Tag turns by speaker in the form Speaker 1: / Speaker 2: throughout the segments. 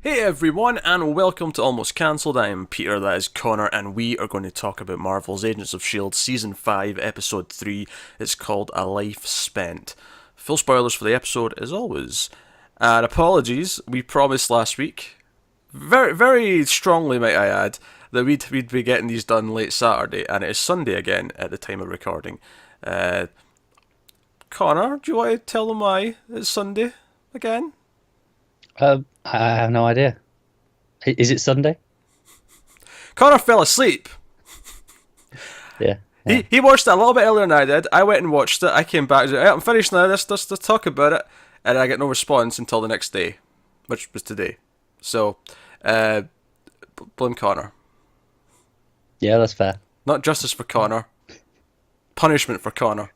Speaker 1: Hey everyone, and welcome to Almost Cancelled. I am Peter, that is Connor, and we are going to talk about Marvel's Agents of S.h.i.e.L.D. Season 5, Episode 3. It's called A Life Spent. Full spoilers for the episode, as always. And apologies, we promised last week, very strongly might I add, that we'd be getting these done late Saturday, and it is Sunday again at the time of recording. Connor, do you want to tell them why it's Sunday again?
Speaker 2: I have no idea. Is it Sunday?
Speaker 1: Connor fell asleep.
Speaker 2: Yeah.
Speaker 1: He watched it a little bit earlier than I did. I went and watched it. I came back and said, I'm finished now. Let's talk about it. And I get no response until the next day, which was today. So, blame Connor.
Speaker 2: Yeah, that's fair.
Speaker 1: Not justice for Connor. Punishment for Connor.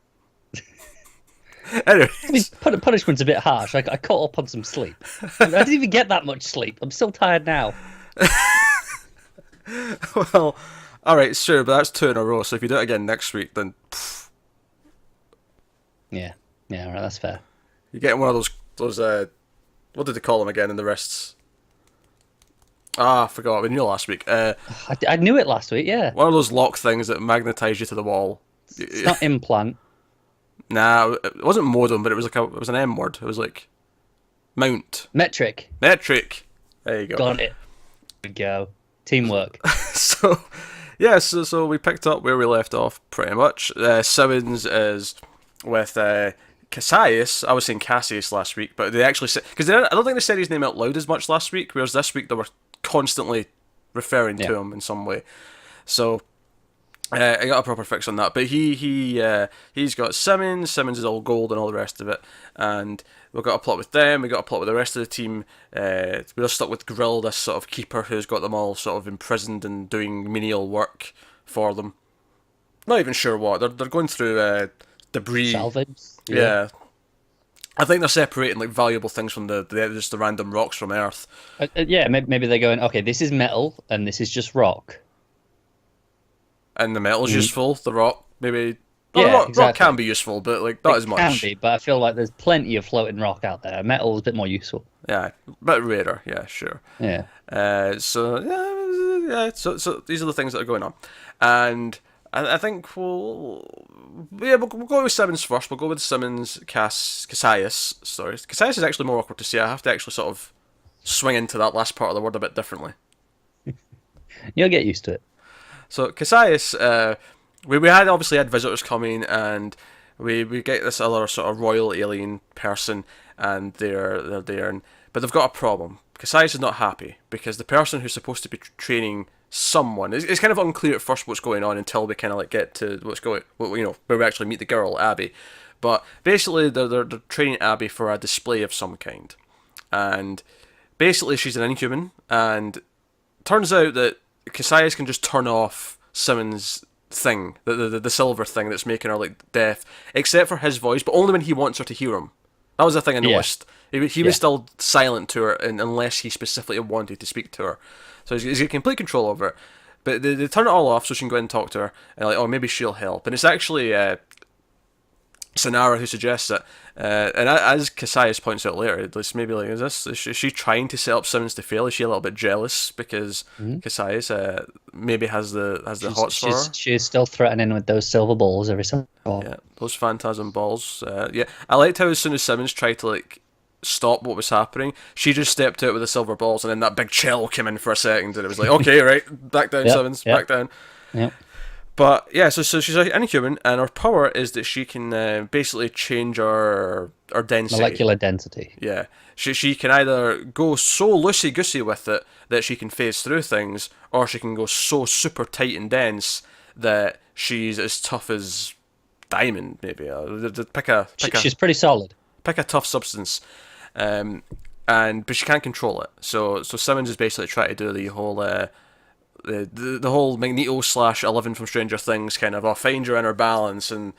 Speaker 1: Anyway.
Speaker 2: I mean, punishment's a bit harsh. I caught up on some sleep. I didn't even get that much sleep. I'm still tired now.
Speaker 1: Well, alright, sure, but that's 2 in a row. So if you do it again next week, then
Speaker 2: Yeah, right, that's fair.
Speaker 1: you're getting one of those what did they call them again in the wrists? I forgot. We knew last week.
Speaker 2: I knew it last week, yeah.
Speaker 1: One of those lock things that magnetise you to the wall.
Speaker 2: It's not implant.
Speaker 1: Nah, it wasn't modem, but it was an M word. It was like mount.
Speaker 2: Metric.
Speaker 1: Metric. There you go.
Speaker 2: Got it. There we go. Teamwork.
Speaker 1: So, yeah, so we picked up where we left off, pretty much. Simmons is with Cassius. I was saying Cassius last week, but they actually said... Because I don't think they said his name out loud as much last week, whereas this week they were constantly referring to him in some way. So... I got a proper fix on that, but he's got Simmons. Simmons is all gold and all the rest of it, and we've got a plot with them. We got a plot with the rest of the team. We're stuck with Grill, this sort of keeper who's got them all sort of imprisoned and doing menial work for them. Not even sure what they're going through debris.
Speaker 2: Salvage.
Speaker 1: Yeah. I think they're separating like valuable things from just the random rocks from Earth.
Speaker 2: Yeah, maybe they're going, okay, this is metal and this is just rock.
Speaker 1: And the metal's useful. The rock, maybe.
Speaker 2: Yeah,
Speaker 1: the rock
Speaker 2: exactly.
Speaker 1: can be useful, but like not as much.
Speaker 2: It can be, but I feel like there's plenty of floating rock out there. Metal is a bit more useful.
Speaker 1: Yeah, a bit rarer. Yeah, sure.
Speaker 2: Yeah.
Speaker 1: So these are the things that are going on, and I think we'll go with Simmons first. We'll go with Simmons, Cassius. Sorry, Cassius is actually more awkward to say. I have to actually sort of swing into that last part of the word a bit differently.
Speaker 2: You'll get used to it.
Speaker 1: So Cassius, we had obviously had visitors coming, and we get this other sort of royal alien person, and they're there, but they've got a problem. Cassius is not happy because the person who's supposed to be training someone, it's kind of unclear at first what's going on until we kind of like get to where we actually meet the girl Abby. But basically they're training Abby for a display of some kind, and basically she's an inhuman, and turns out that Cassius can just turn off Simmons' thing, the silver thing that's making her like deaf, except for his voice, but only when he wants her to hear him. That was the thing I noticed. Yeah. He was still silent to her unless he specifically wanted to speak to her. So he's got complete control over it. But they turn it all off so she can go in and talk to her, and like, oh, maybe she'll help. And it's actually Sonara who suggests it. And as Cassius points out later, it's maybe like, is she trying to set up Simmons to fail? Is she a little bit jealous because Cassius maybe has the hots for her?
Speaker 2: She's still threatening with those silver balls every time.
Speaker 1: Yeah, those phantasm balls. Yeah, I liked how as soon as Simmons tried to like stop what was happening, she just stepped out with the silver balls, and then that big chill came in for a second, and it was like, okay, right, back down, Simmons, back down.
Speaker 2: Yep.
Speaker 1: But yeah, so she's an inhuman, and her power is that she can basically change her density.
Speaker 2: Molecular density.
Speaker 1: Yeah. She can either go so loosey-goosey with it that she can phase through things, or she can go so super tight and dense that she's as tough as diamond, maybe.
Speaker 2: She's pretty solid.
Speaker 1: Pick a tough substance. But she can't control it. So Simmons is basically trying to do the whole... the whole Magneto / 11 from Stranger Things kind of, find your inner balance and,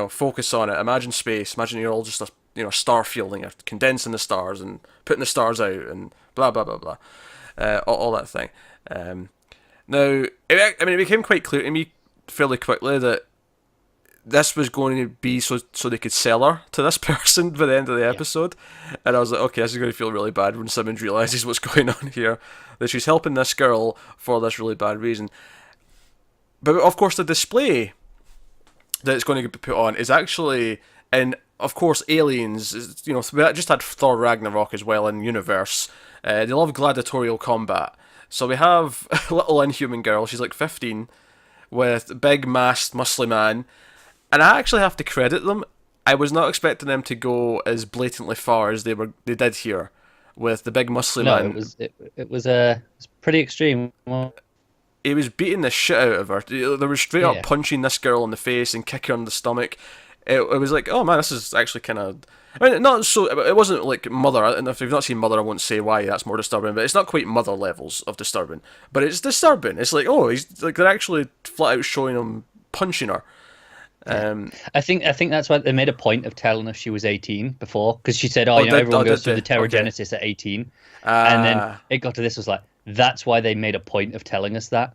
Speaker 1: focus on it. Imagine space. Imagine you're all just a star field and you're condensing the stars and putting the stars out and blah, blah, blah, blah. All that thing. Now, it became quite clear to me fairly quickly that this was going to be so they could sell her to this person by the end of the
Speaker 2: Yeah.
Speaker 1: episode, and I was like, okay, this is going to feel really bad when Simmons realizes what's going on here, that she's helping this girl for this really bad reason. But of course, the display that it's going to be put on is actually, and of course, aliens. You know, we just had Thor Ragnarok as well in universe. They love gladiatorial combat, so we have a little inhuman girl. She's like 15, with a big masked muscly man, and I actually have to credit them. I was not expecting them to go as blatantly far as they did here, with the big muscly
Speaker 2: No,
Speaker 1: man.
Speaker 2: it was pretty extreme. Well,
Speaker 1: He was beating the shit out of her. They were straight up
Speaker 2: yeah.
Speaker 1: punching this girl in the face and kicking her in the stomach. It was like, oh man, this is actually kind of. I mean, not so. It wasn't like Mother, and if you've not seen Mother, I won't say why that's more disturbing. But it's not quite Mother levels of disturbing. But it's disturbing. It's like, oh, he's like they're actually flat out showing him punching her.
Speaker 2: I think that's why they made a point of telling us she was 18 before, because she said, "Oh, everyone goes through the pterogenesis at 18," and then it got to this was like that's why they made a point of telling us that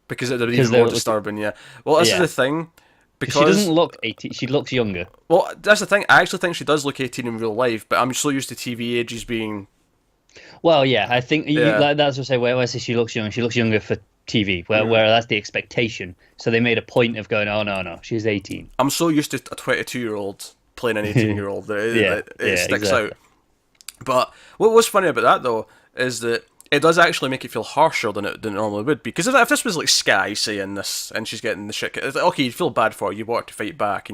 Speaker 1: Because it'd be
Speaker 2: because
Speaker 1: even more disturbing. Yeah. Well, this is the thing.
Speaker 2: she
Speaker 1: Because
Speaker 2: doesn't look 18; she looks younger.
Speaker 1: well, that's the thing. I actually think she does look 18 in real life, but I'm so used to TV ages being.
Speaker 2: Well, yeah, I think
Speaker 1: Yeah.
Speaker 2: like, that's what I say. Where I say she looks young, she looks younger for TV, where that's the expectation. So they made a point of going, "Oh no, she's 18."
Speaker 1: I'm so used to a 22-year-old playing an 18-year-old that it sticks
Speaker 2: exactly.
Speaker 1: out. But what was funny about that though is that it does actually make it feel harsher than it normally would. Because if this was like Sky saying this and she's getting the shit, it's like, okay, you feel bad for her, you want her to fight back,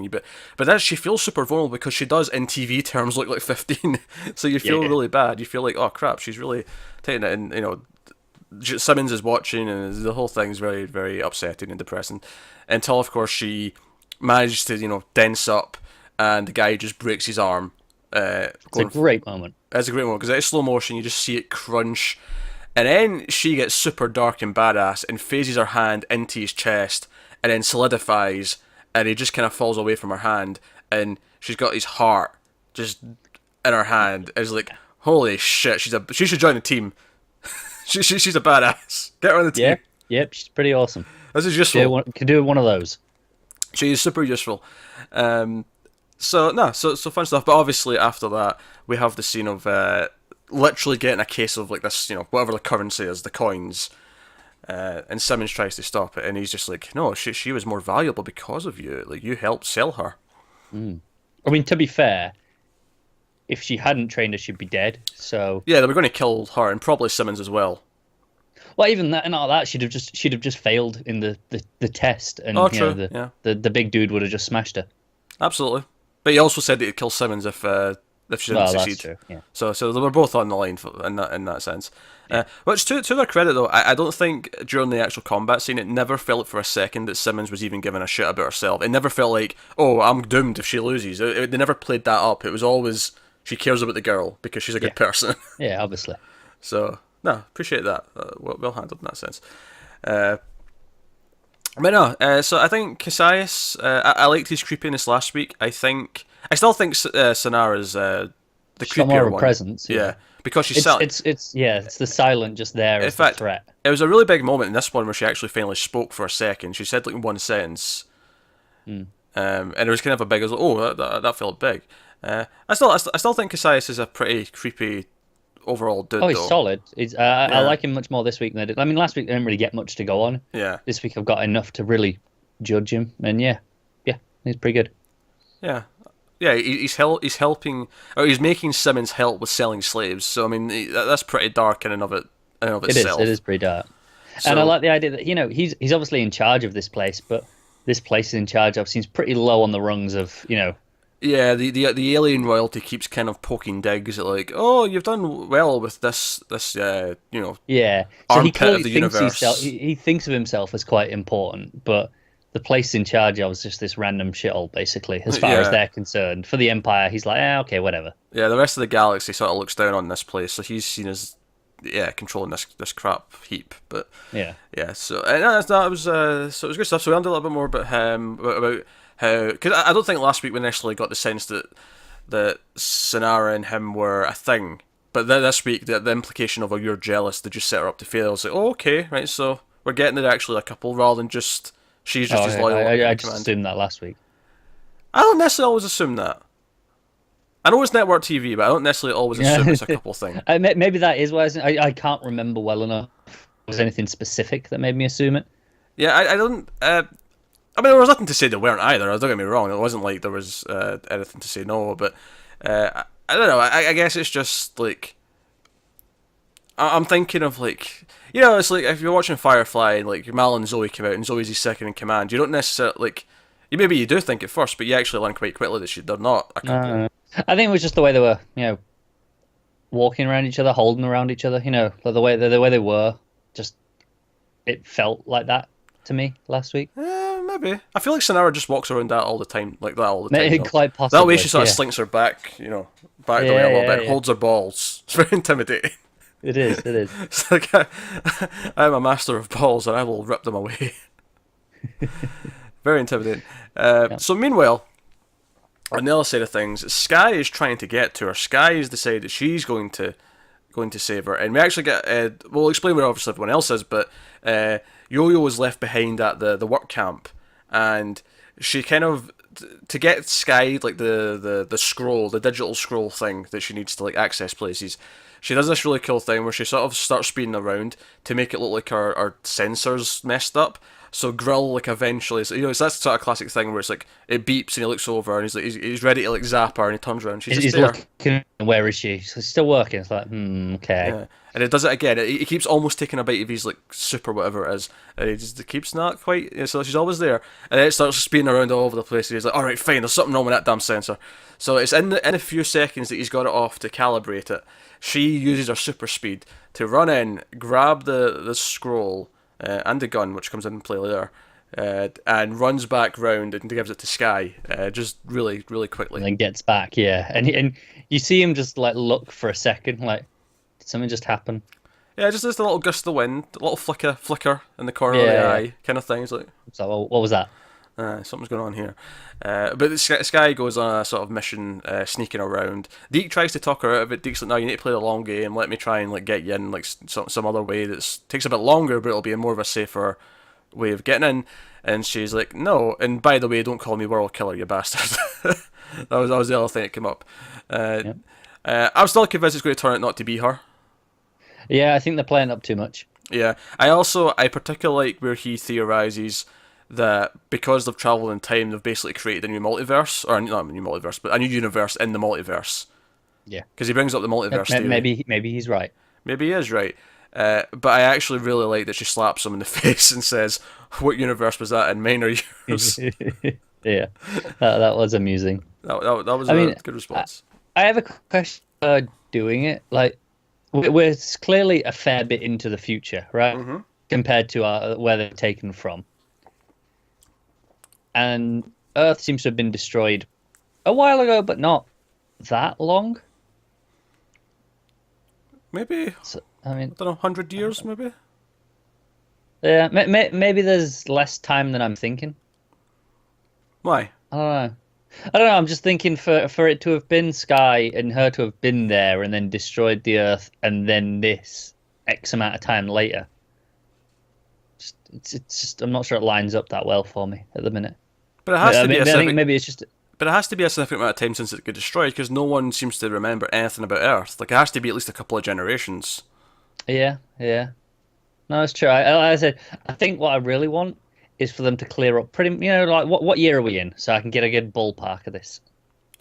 Speaker 1: but that she feels super vulnerable because she does in TV terms look like 15. So you feel really bad. You feel like, oh crap, she's really taking it, and Simmons is watching, and the whole thing's very, very upsetting and depressing. Until, of course, she managed to, dense up, and the guy just breaks his arm.
Speaker 2: It's a great moment.
Speaker 1: It's a great moment because it's slow motion. You just see it crunch, and then she gets super dark and badass and phases her hand into his chest, and then solidifies, and he just kind of falls away from her hand, and she's got his heart just in her hand. It's like, holy shit, she should join the team. She's a badass. Get her on the team.
Speaker 2: Yeah, yep, she's pretty awesome.
Speaker 1: This is useful.
Speaker 2: Could do one of those.
Speaker 1: She is super useful. So fun stuff. But obviously after that, we have the scene of literally getting a case of like this, whatever the currency is, the coins. And Simmons tries to stop it, and he's just like, no, she was more valuable because of you. Like, you helped sell her.
Speaker 2: I mean, to be fair, if she hadn't trained her, she'd be dead. So
Speaker 1: Yeah, they were going to kill her and probably Simmons as well.
Speaker 2: well, even that and all that, she'd have just failed in the test, and
Speaker 1: True. Yeah,
Speaker 2: the big dude would have just smashed her.
Speaker 1: absolutely. But he also said that he'd kill Simmons if she didn't
Speaker 2: Well,
Speaker 1: succeed.
Speaker 2: that's true. Yeah.
Speaker 1: So they were both on the line in that sense. Which to their credit though, I don't think during the actual combat scene it never felt for a second that Simmons was even giving a shit about herself. It never felt like, oh, I'm doomed if she loses. They never played that up. It was always she cares about the girl because she's a good person.
Speaker 2: Yeah, obviously.
Speaker 1: So no, appreciate that. Well handled in that sense. But no, so I think Cassius, I liked his creepiness last week. I still think Sonara's the
Speaker 2: She's got
Speaker 1: creepier
Speaker 2: more of a
Speaker 1: one.
Speaker 2: presence.
Speaker 1: Yeah, because she's silent.
Speaker 2: It's the silent just there
Speaker 1: In
Speaker 2: as the
Speaker 1: fact,
Speaker 2: threat.
Speaker 1: it was a really big moment in this one where she actually finally spoke for a second. She said like one sentence, and it was kind of a big. I was like, oh, that felt big. I still think Cassius is a pretty creepy overall dude.
Speaker 2: Oh, he's
Speaker 1: though.
Speaker 2: solid. I like him much more this week than I did. I mean, last week I didn't really get much to go on.
Speaker 1: Yeah,
Speaker 2: This week I've got enough to really judge him, and yeah, he's pretty good.
Speaker 1: yeah. Yeah, he's helping, or he's making Simmons help with selling slaves. So I mean, that's pretty dark in and of itself.
Speaker 2: It is pretty dark.
Speaker 1: So,
Speaker 2: And I like the idea that he's obviously in charge of this place, but this place is in charge of seems pretty low on the rungs of
Speaker 1: yeah, the alien royalty keeps kind of poking digs at like, oh, you've done well with this
Speaker 2: Yeah. So he
Speaker 1: armpit
Speaker 2: clearly
Speaker 1: of the
Speaker 2: thinks
Speaker 1: universe.
Speaker 2: he thinks of himself as quite important, but the place in charge of is just this random shithole, basically, as far as
Speaker 1: Yeah.
Speaker 2: they're concerned. For the Empire, he's like, okay, whatever.
Speaker 1: Yeah, the rest of the galaxy sort of looks down on this place, so he's seen as controlling this crap heap. But
Speaker 2: Yeah.
Speaker 1: so and it was good stuff. So we learned a little bit more about him, about how, because I don't think last week we initially got the sense that Sonara and him were a thing, but then this week the implication of, oh, you're jealous, they just set her up to fail. It's like, oh, okay, right, so we're getting they're actually a couple rather than just she's just as loyal.
Speaker 2: I
Speaker 1: in
Speaker 2: just
Speaker 1: command.
Speaker 2: assumed that last week.
Speaker 1: I don't necessarily always assume that. I know it's network TV, but I don't necessarily always assume it's a couple thing.
Speaker 2: Maybe that is why I can't remember well enough. Was anything specific that made me assume it?
Speaker 1: Yeah, I don't. I mean, there was nothing to say they weren't either. Don't get me wrong. It wasn't like there was anything to say no, but I don't know. I guess it's just like I'm thinking of like it's like if you're watching Firefly and like Mal and Zoe come out and Zoe's his second in command, you don't necessarily like maybe you do think it first, but you actually learn quite quickly that they're not a couple.
Speaker 2: I think it was just the way they were, walking around each other, holding around each other. Like the way they were. Just it felt like that to me last week.
Speaker 1: Maybe. I feel like Sonara just walks around that all the time, like that all the time.
Speaker 2: Maybe, quite possibly.
Speaker 1: That way she sort of slinks her back, back the way a little bit, holds her balls. It's very intimidating.
Speaker 2: It is.
Speaker 1: It's like I'm a master of balls and I will rip them away. Very intimidating. So meanwhile, on the other side of things, S.H.i.E.L.D. is trying to get to her. S.H.i.E.L.D. has decided that she's going to save her, and we actually get we'll explain where obviously everyone else is, but Yo-Yo was left behind at the work camp, and she kind of to get S.H.i.E.L.D. like the scroll, the digital scroll thing that she needs to like access places. She does this really cool thing where she sort of starts speeding around to make it look like her sensors messed up. So Grill like eventually, so that's the sort of classic thing where it's like it beeps and he looks over and he's like he's ready to like zap her and he turns around. She's there.
Speaker 2: Looking. Where is she? She's still working. It's like okay. Yeah.
Speaker 1: And it does it again. He keeps almost taking a bite of his like super whatever it is, and he just keeps not quite. So she's always there, and then it starts spinning around all over the place. And he's like, "All right, fine. There's something wrong with that damn sensor." So it's in a few seconds that he's got it off to calibrate it. She uses her super speed to run in, grab the scroll. And the gun, which comes into play later, and runs back round and gives it to Sky, just really, really quickly.
Speaker 2: And then gets back, yeah. And you see him just like look for a second, like, did something just happen?
Speaker 1: Yeah, just a little gust of wind, a little flicker in the corner of the eye, kind of thing. It's like,
Speaker 2: so what was that?
Speaker 1: Something's going on here. But Sky goes on a sort of mission, sneaking around. Deke tries to talk her out of it. Deke's like, no, you need to play the long game. Let me try and like get you in like some other way that takes a bit longer, but it'll be a more of a safer way of getting in. And she's like, no. And by the way, don't call me World Killer, you bastard. that was the other thing that came up. I'm still convinced it's going to turn out not to be her.
Speaker 2: Yeah, I think they're playing up too much.
Speaker 1: Yeah, I particularly like where he theorizes that because they've travelled in time, they've basically created a new multiverse, or not a new multiverse, but a new universe in the multiverse.
Speaker 2: Yeah,
Speaker 1: because he brings up the multiverse theory.
Speaker 2: Maybe he's right.
Speaker 1: Maybe he is right. But I actually really like that she slaps him in the face and says, "What universe was that in? Mine or yours?"
Speaker 2: Yeah, that was amusing.
Speaker 1: That was a good response.
Speaker 2: I have a question doing it. Like, we're clearly a fair bit into the future, right? Mm-hmm. Compared to where they're taken from. And Earth seems to have been destroyed a while ago, but not that long.
Speaker 1: Maybe. So, I don't know, 100 years, maybe?
Speaker 2: Yeah, maybe there's less time than I'm thinking.
Speaker 1: Why?
Speaker 2: I don't know. I'm just thinking for it to have been S.H.i.E.L.D. and her to have been there and then destroyed the Earth and then this X amount of time later. It's just I'm not sure it lines up that well for me at the minute.
Speaker 1: But it has to be.
Speaker 2: I think maybe it's just.
Speaker 1: But it has to be a significant amount of time since it got destroyed because no one seems to remember anything about Earth. Like it has to be at least a couple of generations.
Speaker 2: Yeah. No, it's true. I said I think what I really want is for them to clear up pretty. Like what year are we in, so I can get a good ballpark of this.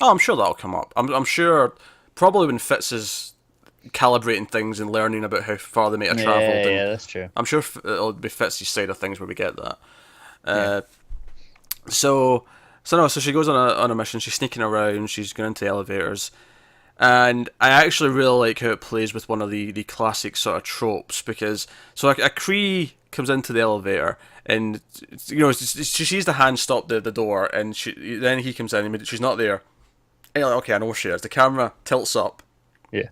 Speaker 1: Oh, I'm sure that'll come up. I'm sure probably when Fitz is calibrating things and learning about how far they might have travelled.
Speaker 2: Yeah, that's true.
Speaker 1: I'm sure it'll be Fitz's side of things where we get that. So she goes on a mission. She's sneaking around. She's going into elevators, and I actually really like how it plays with one of the classic sort of tropes because a Kree comes into the elevator and she sees the hand stop the door and then he comes in and she's not there. And you're like, okay, I know where she is. The camera tilts up. Yeah.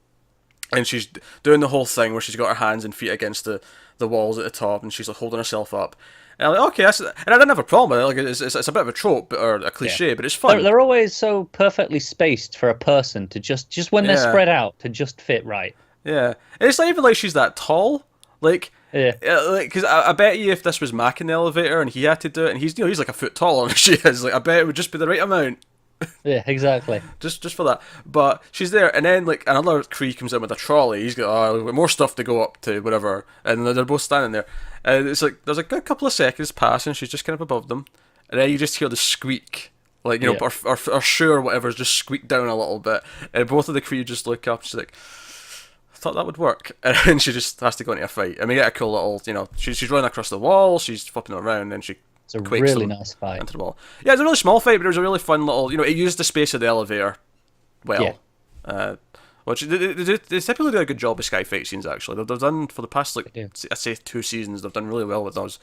Speaker 1: And she's doing the whole thing where she's got her hands and feet against the walls at the top and she's like holding herself up. And I'm like, okay, and I didn't have a problem with it. Like, it's a bit of a trope or a cliche, but it's fun.
Speaker 2: They're always so perfectly spaced for a person to just when they're spread out to just fit right.
Speaker 1: Yeah, and it's not even like she's that tall. Like
Speaker 2: Yeah.
Speaker 1: Because I bet you if this was Mac in the elevator and he had to do it, and he's like a foot taller than she is, like I bet it would just be the right amount.
Speaker 2: Yeah, exactly.
Speaker 1: just for that. But she's there, and then like another Cree comes in with a trolley. He's got more stuff to go up to, whatever, and they're both standing there. And it's like there's like a couple of seconds pass, and she's just kind of above them, and then you just hear the squeak, like our shoe or whatever's just squeaked down a little bit, and both of the Cree just look up. She's like, I thought that would work, and then she just has to go into a fight. And we get a cool little, she's running across the wall, she's flipping around, and she.
Speaker 2: It's a really nice fight.
Speaker 1: Into the wall. Yeah, it's a really small fight, but it was a really fun little. It used the space of the elevator well. Yeah. Which they typically do a good job with sky fight scenes. Actually, they've done for the past I'd say 2 seasons. They've done really well with those.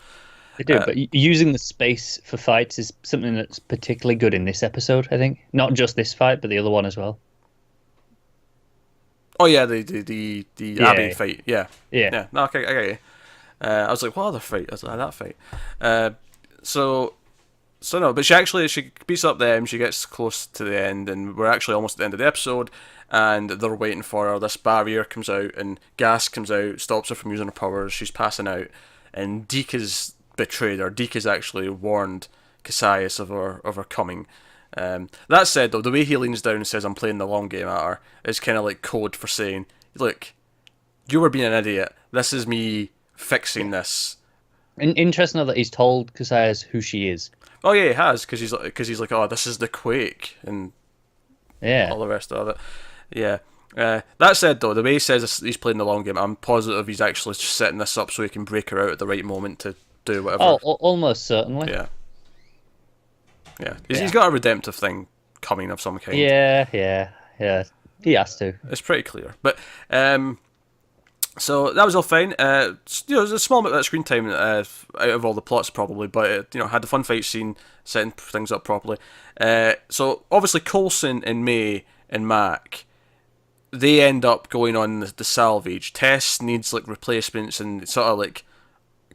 Speaker 2: They do, but using the space for fights is something that's particularly good in this episode. I think not just this fight, but the other one as well.
Speaker 1: Oh yeah, the Abby fight. Yeah. No, okay, I get you. I was like, what other fight? I was like, that fight. So no, but she beats up them, she gets close to the end, and we're actually almost at the end of the episode, and they're waiting for her. This barrier comes out, and gas comes out, stops her from using her powers, she's passing out, and Deke is betrayed her. Deke has actually warned Cassius of her coming. That said, though, the way he leans down and says, I'm playing the long game at her, is kind of like code for saying, look, you were being an idiot, this is me fixing this.
Speaker 2: Interesting that he's told Cassius who she is.
Speaker 1: Oh yeah, he has, because he's like, oh, this is the Quake, and all the rest of it. Yeah. That said, though, the way he says he's playing the long game, I'm positive he's actually just setting this up so he can break her out at the right moment to do whatever.
Speaker 2: Oh, almost certainly.
Speaker 1: Yeah. He's got a redemptive thing coming of some kind.
Speaker 2: Yeah. He has to.
Speaker 1: It's pretty clear, but so that was all fine. It was a small bit of screen time out of all the plots probably, but it had the fun fight scene, setting things up properly. So obviously Coulson and May and Mac, they end up going on the salvage. Tess needs like replacements, and sort of like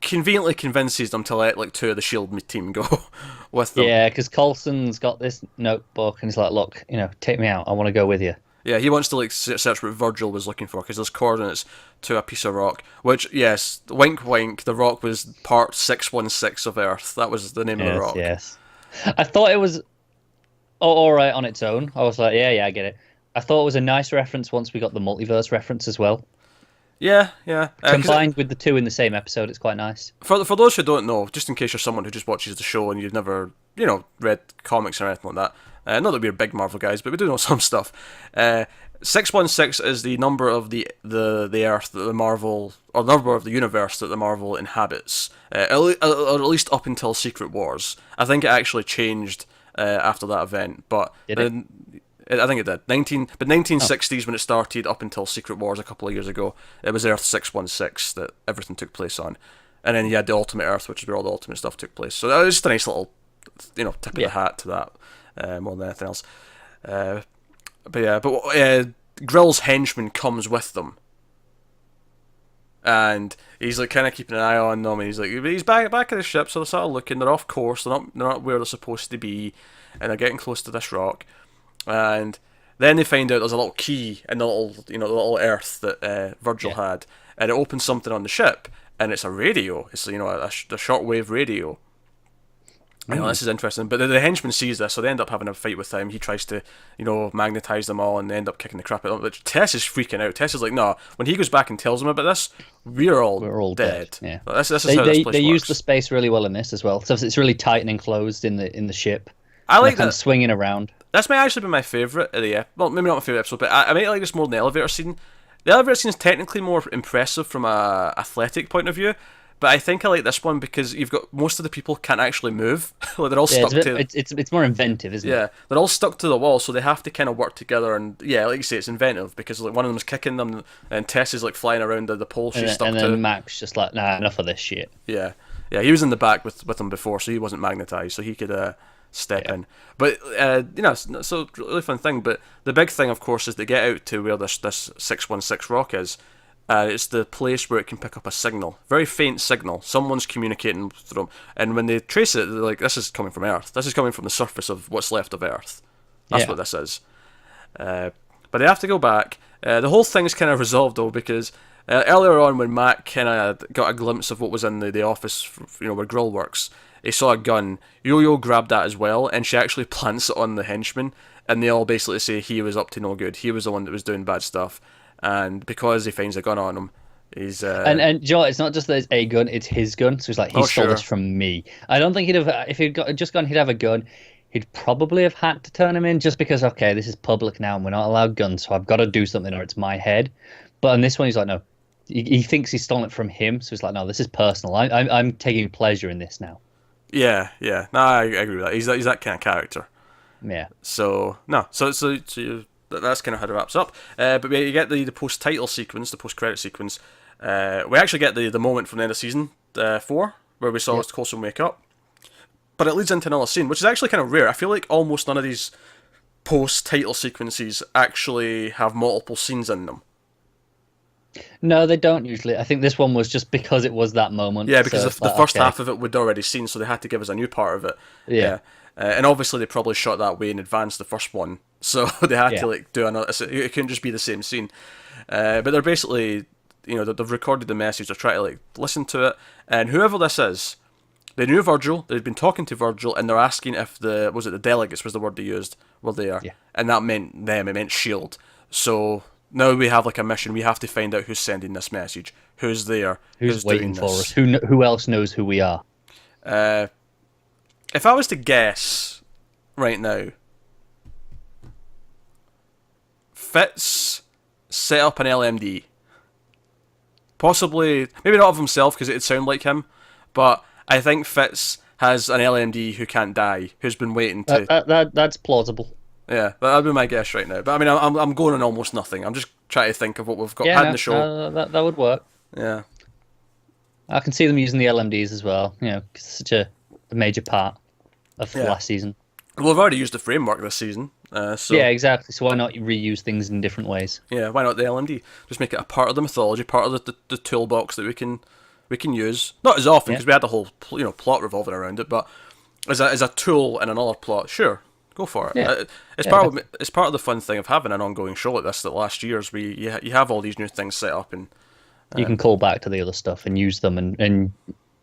Speaker 1: conveniently convinces them to let like 2 of the S.h.i.e.L.D. team go with them.
Speaker 2: Yeah, because Coulson's got this notebook and he's like, look, take me out. I want to go with you.
Speaker 1: Yeah, he wants to like search what Virgil was looking for because there's coordinates to a piece of rock. Which, yes, wink wink, the rock was part 616 of Earth. That was the name of the rock.
Speaker 2: Yes. I thought it was all right on its own. I was like, yeah, I get it. I thought it was a nice reference once we got the multiverse reference as well.
Speaker 1: Yeah.
Speaker 2: Combined with the 2 in the same episode, it's quite nice.
Speaker 1: For those who don't know, just in case you're someone who just watches the show and you've never, read comics or anything like that. Not that we're big Marvel guys, but we do know some stuff. 616 is the number of the Earth that the Marvel, or the number of the universe that the Marvel inhabits, or at least up until Secret Wars. I think it actually changed after that event, but I think it did. 1960s when it started up until Secret Wars a couple of years ago, it was Earth 616 that everything took place on, and then you had the Ultimate Earth, which is where all the Ultimate stuff took place. So that was just a nice little, tip of the hat to that. More than anything else. But Grill's henchman comes with them. And he's like kind of keeping an eye on them, and he's back at the ship, so they're sort of looking, they're off course, they're not where they're supposed to be, and they're getting close to this rock. And then they find out there's a little key in the little Earth that Virgil had, and it opens something on the ship, and it's a radio. It's a shortwave radio. This is interesting, but the henchman sees this, so they end up having a fight with him. He tries to, magnetize them all, and they end up kicking the crap out of them. But Tess is freaking out. Tess is like, no. When he goes back and tells them about this, we're all dead.
Speaker 2: Yeah.
Speaker 1: This is how this place
Speaker 2: they
Speaker 1: works.
Speaker 2: use the space really well in this as well. So it's really tight and enclosed in the ship.
Speaker 1: I like that.
Speaker 2: Kind of swinging around.
Speaker 1: This might actually be my favourite of the well, maybe not my favourite episode, but I might like this more than the elevator scene. The elevator scene is technically more impressive from a athletic point of view. But I think I like this one because you've got most of the people can't actually move. Like they're all stuck to.
Speaker 2: It's more inventive, isn't it?
Speaker 1: Yeah, they're all stuck to the wall, so they have to kind of work together. And like you say, it's inventive because like one of them is kicking them, and Tess is like flying around the pole she's stuck to. And then
Speaker 2: Mac's just like, nah, enough of this shit.
Speaker 1: Yeah. He was in the back with them before, so he wasn't magnetized, so he could step in. But so really fun thing. But the big thing, of course, is they get out to where this 616 rock is. It's the place where it can pick up a signal. Very faint signal. Someone's communicating with them. And when they trace it, they're like, this is coming from Earth. This is coming from the surface of what's left of Earth. That's what this is. But they have to go back. The whole thing is kind of resolved, though, because Earlier on, when Matt kind of got a glimpse of what was in the office, where Grill works, he saw a gun. Yo-Yo grabbed that as well, and she actually plants it on the henchman, and they all basically say he was up to no good. He was the one that was doing bad stuff, and because he finds a gun on him, he's
Speaker 2: and Joe, it's not just that it's a gun; it's his gun. So he's like, he stole this from me. I don't think he'd have if he'd just gone. He'd have a gun. He'd probably have had to turn him in just because, okay, this is public now and we're not allowed guns, so I've got to do something or it's my head. But on this one, he's like, no. He thinks he's stolen it from him, so he's like, no, this is personal. I'm taking pleasure in this now.
Speaker 1: Yeah. No, I agree with that. He's that kind of character.
Speaker 2: Yeah.
Speaker 1: So that's kind of how it wraps up. But you get the post-title sequence, the post-credit sequence. We actually get the moment from the end of season 4 where we saw Coulson wake up. But it leads into another scene, which is actually kind of rare. I feel like almost none of these post-title sequences actually have multiple scenes in them.
Speaker 2: No, they don't usually. I think this one was just because it was that moment.
Speaker 1: Yeah, because the first half of it we'd already seen, so they had to give us a new part of it.
Speaker 2: Yeah.
Speaker 1: And obviously they probably shot that way in advance, the first one. So they had to do another... It couldn't just be the same scene. But they're basically... they've recorded the message. They're trying to listen to it. And whoever this is... They knew Virgil, they'd been talking to Virgil, and they're asking if the delegates was the word they used, were there.
Speaker 2: Yeah.
Speaker 1: And that meant them, it meant S.h.i.e.L.D. So now we have a mission, we have to find out who's sending this message, who's there,
Speaker 2: who's waiting for us, who else knows who we are.
Speaker 1: If I was to guess right now, Fitz set up an LMD. Possibly, maybe not of himself, because it'd sound like him, but... I think Fitz has an LMD who can't die, who's been waiting to...
Speaker 2: That's plausible.
Speaker 1: Yeah, that'd be my guess right now. But I mean, I'm going on almost nothing. I'm just trying to think of what we've had in the show.
Speaker 2: That would work.
Speaker 1: Yeah.
Speaker 2: I can see them using the LMDs as well, cause it's such a major part of last season.
Speaker 1: Well, we've already used the framework this season. So
Speaker 2: yeah, exactly. So why not reuse things in different ways?
Speaker 1: Yeah, why not the LMD? Just make it a part of the mythology, part of the toolbox that we can use, not as often because we had the whole plot revolving around it, but as a tool in another plot, sure, go for it.
Speaker 2: Yeah.
Speaker 1: It's part of the fun thing of having an ongoing show like this. That last years you have all these new things set up, and
Speaker 2: you can call back to the other stuff and use them and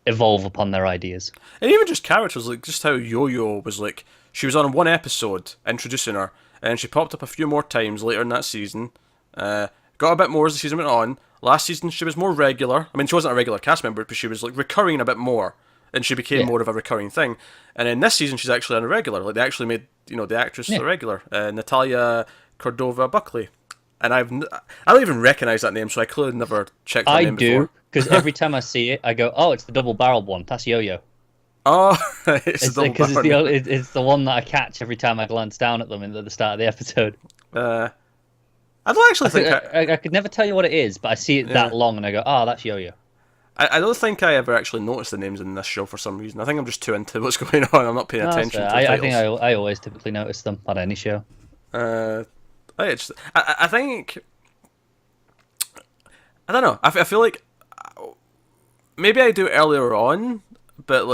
Speaker 2: evolve upon their ideas. And
Speaker 1: even just characters, like just how Yo-Yo was she was on one episode introducing her, and she popped up a few more times later in that season. Got a bit more as the season went on. Last season, she was more regular. I mean, she wasn't a regular cast member, but she was recurring a bit more, and she became more of a recurring thing. And in this season, she's actually on a regular. They actually made the actress a regular, Natalia Cordova-Buckley. And I don't even recognize that name, so I clearly never checked that name before.
Speaker 2: I do, because every time I see it, I go, "Oh, it's the double-barreled one. That's Yo-Yo."
Speaker 1: Oh, it's
Speaker 2: the one that I catch every time I glance down at them at the start of the episode.
Speaker 1: I don't actually think
Speaker 2: I could never tell you what it is, but I see it that long and I go, oh, that's Yo-Yo.
Speaker 1: I don't think I ever actually noticed the names in this show for some reason. I think I'm just too into what's going on. I'm not paying attention to the titles.
Speaker 2: I think I always typically notice them on any show.
Speaker 1: I think... I don't know. I feel like... Maybe I do earlier on, but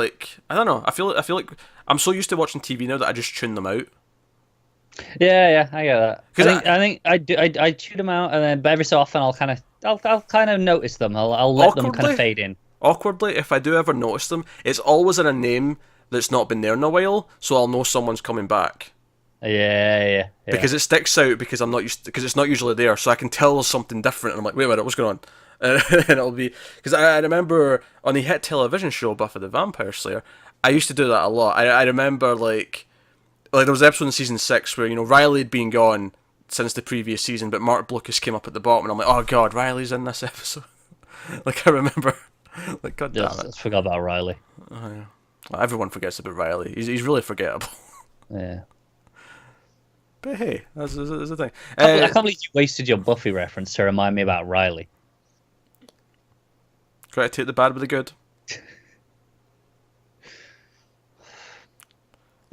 Speaker 1: I don't know. I feel like I'm so used to watching TV now that I just tune them out.
Speaker 2: Yeah, I get that. I think I tune them out, and then every so often I'll kind of notice them. I'll let them kind of fade in.
Speaker 1: Awkwardly, if I do ever notice them, it's always in a name that's not been there in a while, so I'll know someone's coming back.
Speaker 2: Yeah.
Speaker 1: Because it sticks out because because it's not usually there, so I can tell there's something different. And I'm like, wait a minute, what's going on? And it'll be because I remember on the hit television show Buffy the Vampire Slayer, I used to do that a lot. I remember there was an episode in season 6 where Riley had been gone since the previous season, but Mark Blucas came up at the bottom, and I'm like, oh god, Riley's in this episode. I remember, god damn it,
Speaker 2: I forgot about Riley.
Speaker 1: Oh, yeah. Well, everyone forgets about Riley. He's really forgettable.
Speaker 2: Yeah.
Speaker 1: But hey, that's the thing.
Speaker 2: I can't believe you wasted your Buffy reference to remind me about Riley.
Speaker 1: Try to take the bad with the good.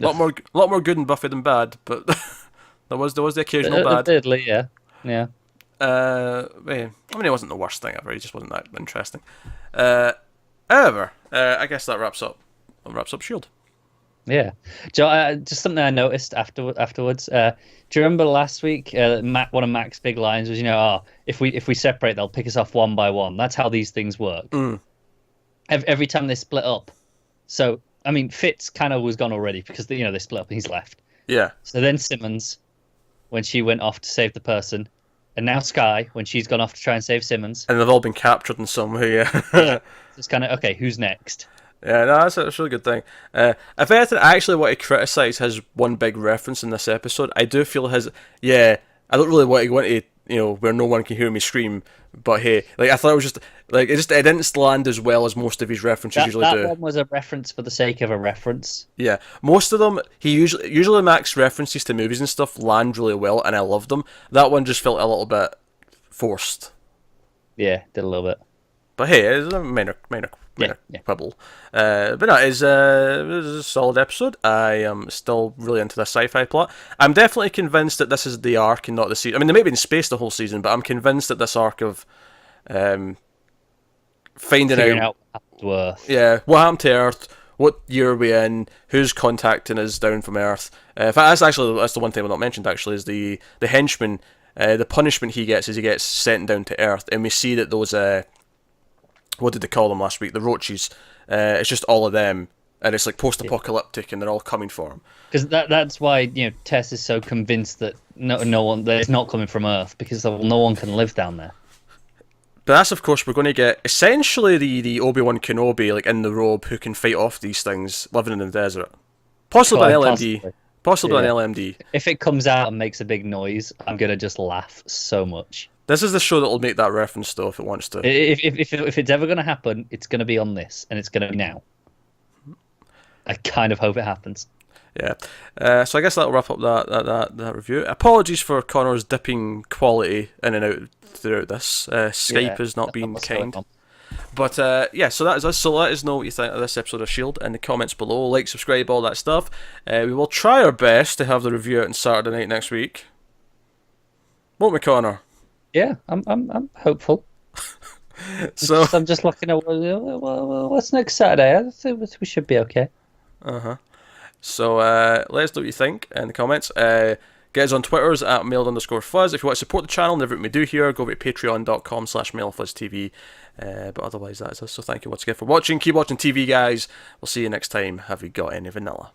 Speaker 1: A lot more good in Buffy than bad, but there was the occasional bad.
Speaker 2: Admittedly, yeah.
Speaker 1: I mean, it wasn't the worst thing ever. It just wasn't that interesting. However, I guess that wraps up S.h.i.e.L.D.
Speaker 2: Yeah. Just something I noticed afterwards. Do you remember last week? One of Mac's big lines was, if we separate, they'll pick us off one by one. That's how these things work.
Speaker 1: Mm.
Speaker 2: Every time they split up. So I mean, Fitz kind of was gone already because they split up and he's left.
Speaker 1: Yeah.
Speaker 2: So then Simmons, when she went off to save the person, and now Skye when she's gone off to try and save Simmons.
Speaker 1: And they've all been captured in some way. Yeah.
Speaker 2: So it's kind of okay. Who's next?
Speaker 1: Yeah, no, that's a really good thing. If anything, I actually want to criticise his one big reference in this episode. I do feel his... Yeah, I don't really want to go into, where no one can hear me scream, but hey, I thought it was just... it didn't land as well as most of his references usually do.
Speaker 2: That one was a reference for the sake of a reference.
Speaker 1: Yeah, most of them, usually Mac's references to movies and stuff land really well, and I love them. That one just felt a little bit forced.
Speaker 2: Yeah, did a little bit.
Speaker 1: But hey, it's a minor quibble. But no, it was a solid episode. I am still really into this sci-fi plot. I'm definitely convinced that this is the arc and not the season. I mean, they may be in space the whole season, but I'm convinced that this arc of figuring out
Speaker 2: Earth.
Speaker 1: Yeah, what happened to Earth, what year are we in, who's contacting us down from Earth. In fact, that's the one thing I've not mentioned, actually, is the henchman. The punishment he gets is he gets sent down to Earth, and we see that those... what did they call them last week? The roaches. It's just all of them, and it's like post-apocalyptic, and they're all coming for him.
Speaker 2: Because that's why Tess is so convinced that no one that it's not coming from Earth, because no one can live down there.
Speaker 1: But that's, of course, we're going to get essentially the Obi-Wan Kenobi in the robe who can fight off these things living in the desert. Possibly an LMD. Possibly an LMD.
Speaker 2: If it comes out and makes a big noise, I'm gonna just laugh so much.
Speaker 1: This is the show that will make that reference, though, if it wants to.
Speaker 2: If it's ever going to happen, it's going to be on this, and it's going to be now. I kind of hope it happens.
Speaker 1: Yeah. So I guess that'll wrap up that review. Apologies for Connor's dipping quality in and out throughout this. Skype has not been kind. But yeah, so that is us. So let us know what you think of this episode of S.h.i.e.L.D. in the comments below. Like, subscribe, all that stuff. We will try our best to have the review out on Saturday night next week. Won't we, Connor?
Speaker 2: Yeah, I'm hopeful.
Speaker 1: So
Speaker 2: I'm just looking at what's next Saturday. I think we should be okay.
Speaker 1: So let us know what you think in the comments. Get us on Twitters at mailed_fuzz. If you want to support the channel and everything we do here, go over to patreon.com/mailfuzztv. But otherwise, that is us. So thank you once again for watching. Keep watching TV, guys. We'll see you next time. Have you got any vanilla?